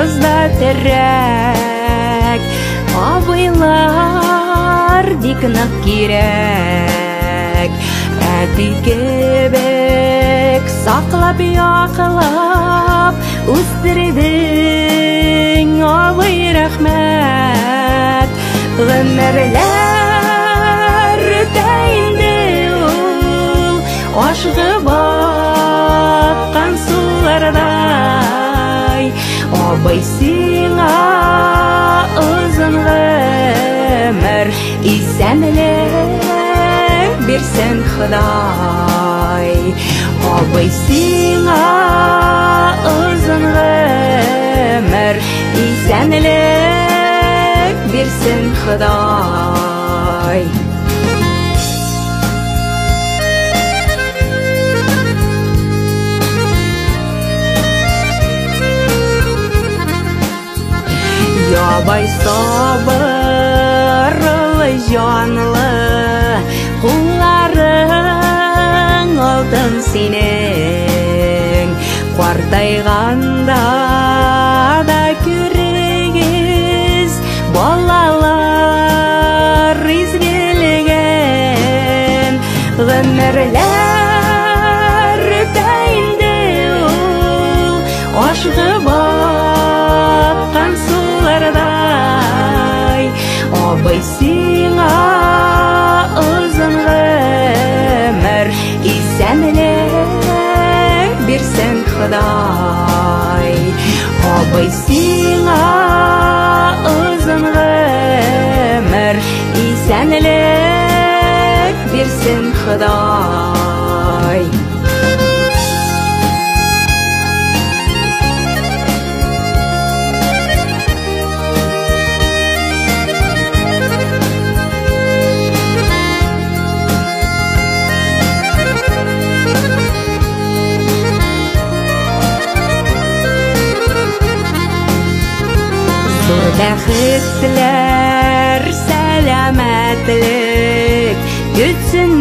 kızda terek Abıylar diknak girek Әти кебек сақлап яқылап Үстірдің абый рахмет Ғымырлар өтәйінді ул Ашығы баққан сулардай Абый сиңа ұзын ғымыр Исәнлік берсен Худай Абый сиңа ұзын ғымыр Исәнлік берсен Худай Ябай сабырлы жанлы Құлларың алтын сенің Қартайғанда да көрегіз Балалар изгелеген Ғымырлар өтәйінді ул Ашығы баққан сулардай Абый сиңа ұзын ғымыр Исәнлік берсен Худай Абый сиңа ұзын ғымыр Исәнлік берсен Худай Бәхетләр, сәламәтлек, көтсін